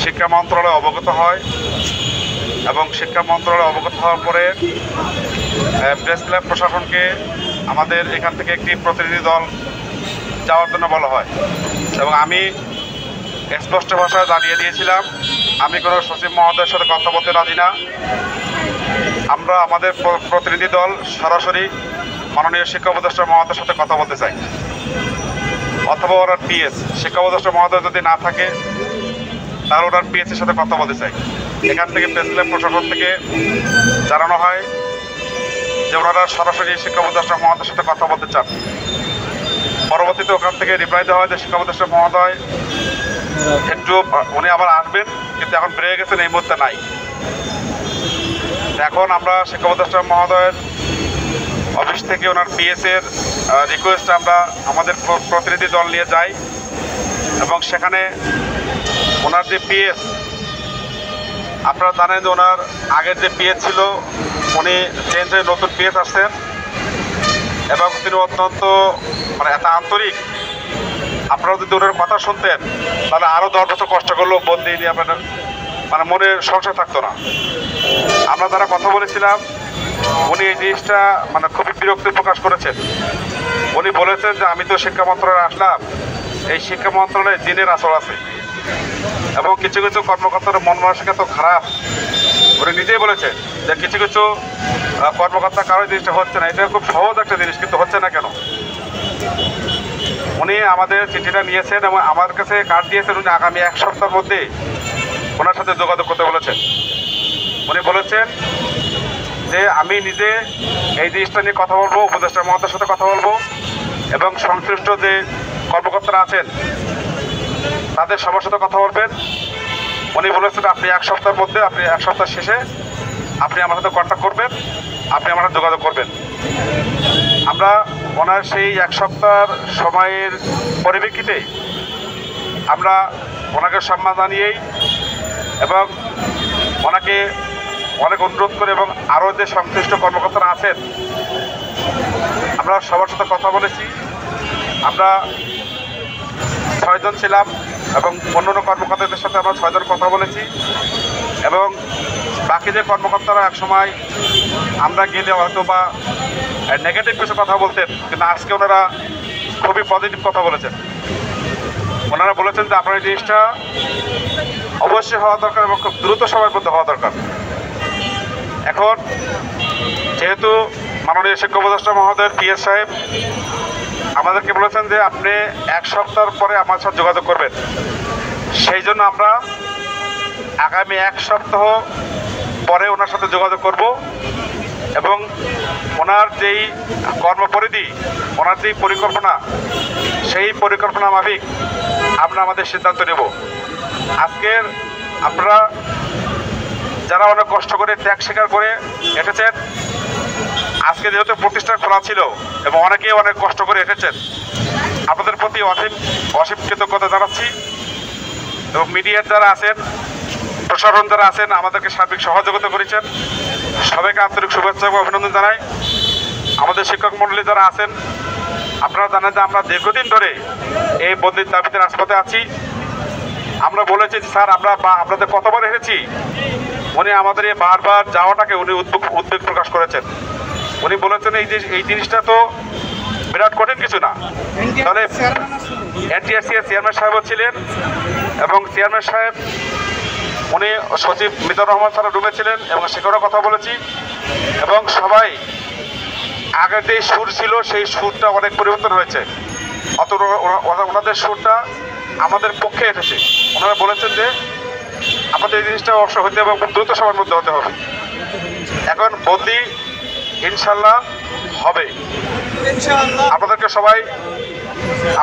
শিক্ষা মন্ত্রণালয় অবগত হয় এবং শিক্ষা মন্ত্রণালয় অবগত হওয়ার পরে প্রেস ক্লাব প্রশাসনকে আমাদের এখান থেকে একটি প্রতিনিধি দল যাওয়ার জন্য বলা হয় এবং আমি স্পষ্ট ভাষায় জানিয়ে দিয়েছিলাম আমি কোনো সচিব মহোদয়ের সাথে কথা বলতে রাজি না। আমরা আমাদের প্রতিনিধি দল সরাসরি মাননীয় শিক্ষা উপদেষ্টা মহোদয়ের সাথে কথা বলতে চাই, অথবা ওনার পিএস শিক্ষা উপদেষ্টা মহোদয় যদি না থাকে তাহলে ওনার পিএসের সাথে কথা বলতে চাই। এখান থেকে প্রেস ক্লাব প্রশাসন থেকে জানানো হয় যে ওনারা সরাসরি শিক্ষা উপদেষ্টা মহোদয়ের সাথে কথা বলতে চান। পরবর্তীতে ওখান থেকে রিপ্লাই দেওয়া হয় যে শিক্ষা উপদেষ্টা মহোদয় একটু উনি আবার আসবেন, কিন্তু এখন বেড়ে গেছেন, এই মুহূর্তে নাই। এখন আমরা শিক্ষা উপদেষ্টা মহোদয়ের অফিস থেকে ওনার পিএসের রিকোয়েস্ট আমরা আমাদের প্রতিনিধি দল নিয়ে যাই এবং সেখানে ওনার যে পিএস, আপনারা জানেন যে ওনার আগের যে পিএস ছিল উনি চেঞ্জ হয়ে নতুন পিএস আসছেন এবং তিনি অত্যন্ত এত আন্তরিক। আপনারা যদি ওনার কথা শুনতেন তাহলে আরও 10 বছর কষ্ট করলেও বন্দি নিয়ে আপনার মনের সংশয় থাকতো না। আমরা যারা কথা বলেছিলাম উনি এই জিনিসটা খুবই বিরক্তি প্রকাশ করেছেন। উনি বলেছেন যে আমি তো শিক্ষা মন্ত্রণালয়ে আসলাম, এই শিক্ষা মন্ত্রণালয়ে জিনের আসর আছে এবং কিছু কিছু কর্মকর্তার মন মানসিকতা তো খারাপ। উনি নিজেই বলেছেন যে কিছু কিছু কর্মকর্তা কারো জিনিসটা হচ্ছে না, এটা খুব সহজ একটা জিনিস, কিন্তু হচ্ছে না কেন। উনি আমাদের চিঠিটা নিয়েছেন এবং আমার কাছে কার্ড দিয়েছেন। উনি আগামী 1 সপ্তাহের মধ্যে ওনার সাথে যোগাযোগ করতে বলেছেন। উনি বলেছেন যে আমি নিজে এই জিনিসটা নিয়ে কথা বলবো, উপদেষ্টা মহোদয়ের সাথে কথা বলবো এবং সংশ্লিষ্ট যে কর্মকর্তারা আছেন তাদের সবার সাথে কথা বলবেন। উনি বলেছেন আপনি 1 সপ্তাহের মধ্যে, আপনি 1 সপ্তাহ শেষে আপনি আমার সাথে কন্ট্যাক্ট করবেন, আপনি আমার সাথে যোগাযোগ করবেন। আমরা ওনার সেই 1 সপ্তাহের সময়ের পরিপ্রেক্ষিতে আমরা ওনাকে সম্মান জানিয়েই এবং ওনাকে অনেক অনুরোধ করে এবং আরও যে সংশ্লিষ্ট কর্মকর্তারা আছেন আমরা সবার সাথে কথা বলেছি। আমরা 6 জন ছিলাম এবং অন্যান্য কর্মকর্তাদের সাথে আমরা 6 জন কথা বলেছি এবং বাকি যে কর্মকর্তারা একসময় আমরা গেলে হয়তো বা নেগেটিভ কিছু কথা বলতেন, কিন্তু আজকে ওনারা খুবই পজিটিভ কথা বলেছেন। ওনারা বলেছেন যে আপনার এই জিনিসটা অবশ্যই হওয়া দরকার এবং খুব দ্রুত সময়ের মধ্যে হওয়া দরকার। এখন যেহেতু মাননীয় শিক্ষা উপদেষ্টা মহোদয়ের পিএস সাহেব আমাদেরকে বলেছেন যে আপনি 1 সপ্তাহ পরে আমার সাথে যোগাযোগ করবেন, সেই জন্য আমরা আগামী 1 সপ্তাহ পরে ওনার সাথে যোগাযোগ করব এবং ওনার যেই কর্মপরিধি, ওনার যেই পরিকল্পনা, সেই পরিকল্পনা মাফিক আমরা আমাদের সিদ্ধান্ত নেব। আজকের আপনারা যারা অনেক কষ্ট করে ত্যাগ স্বীকার করে এসেছেন, আজকে যেহেতু প্রতিষ্ঠান খোলা ছিল এবং অনেকেই অনেক কষ্ট করে এসেছেন, আপনাদের প্রতি অসীম কৃতজ্ঞতা জানাচ্ছি এবং মিডিয়ার যারা আছেন, প্রশাসন যারা আছেন আমাদেরকে সার্বিক সহযোগিতা করেছেন, সবাইকে আন্তরিক শুভেচ্ছা এবং অভিনন্দন জানাই। আমাদের শিক্ষক মণ্ডলী যারা আছেন আপনারা জানেন যে আমরা দীর্ঘদিন ধরে এই বন্দির দাবিতে রাজপথে আছি। আমরা বলেছি স্যার আমরা আপনাদের কতবার এসেছি, উনি আমাদের এই বারবার যাওয়াটাকে উনি উদ্বেগ প্রকাশ করেছেন। উনি বলেছেন এই জিনিসটা তো বিরাট কঠিন কিছু না। তাহলে এনটিআরসি এর চেয়ারম্যান সাহেবও ছিলেন এবং চেয়ারম্যান সাহেব উনি সচিব মিজানুর রহমান স্যার রুমে ছিলেন এবং সেখানেও কথা বলেছি এবং সবাই আগের যে সুর ছিল সেই সুরটা অনেক পরিবর্তন হয়েছে। অত ওনাদের সুরটা আমাদের পক্ষে এসেছে। ওনারা বলেছেন যে আমাদের এই জিনিসটা অবশ্য হতে হবে এবং দ্রুত সময়ের মধ্যে হতে হবে। এখন বন্দি ইনশাল্লাহ হবে।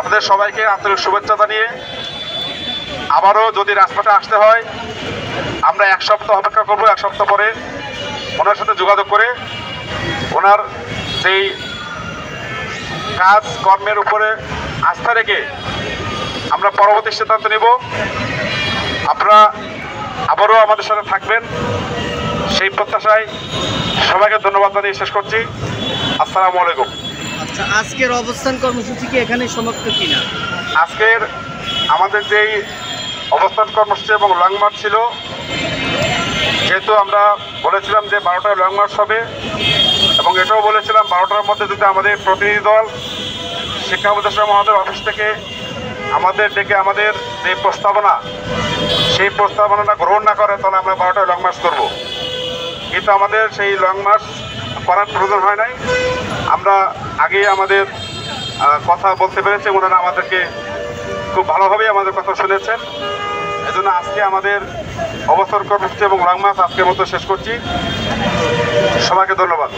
আপনাদের সবাইকে আন্তরিক শুভেচ্ছা জানিয়ে আবারও যদি রাজপথে আসতে হয় আমরা 1 সপ্তাহ অপেক্ষা করব। 1 সপ্তাহ পরে ওনার সাথে যোগাযোগ করে ওনার সেই কাজ কর্মের উপরে আস্থা রেখে আমরা পরবর্তী সিদ্ধান্ত নেব। আপনারা আবারও আমাদের সাথে থাকবেন সেই প্রত্যাশায় সবাইকে ধন্যবাদ জানিয়ে শেষ করছি। আসসালামু আলাইকুম। আচ্ছা, আজকের অবস্থান কর্মসূচি কি এখানে সমাপ্ত কিনা? আজকের আমাদের যেই অবস্থান কর্মসূচি এবং লং মার্চ ছিল। যেহেতু আমরা বলেছিলাম যে 12টায় লং মার্চ হবে এবং এটাও বলেছিলাম 12টার মধ্যে যদি আমাদের প্রতিনিধি দল শিক্ষা উপদেষ্টা মহোদয়ের অফিস থেকে আমাদের ডেকে আমাদের যে প্রস্তাবনা সেই প্রস্তাবনাটা গ্রহণ না করে তাহলে আমরা 12টায় লং মার্চ করব। কিন্তু আমাদের সেই লং মার্চ করার প্রয়োজন হয় নাই। আমরা আগেই আমাদের কথা বলতে পেরেছি, ওনারা আমাদেরকে খুব ভালোভাবেই আমাদের কথা শুনেছেন। এজন্য আজকে আমাদের অবসর কর্মসূচি এবং লং মার্চ আজকের মতো শেষ করছি। সবাইকে ধন্যবাদ।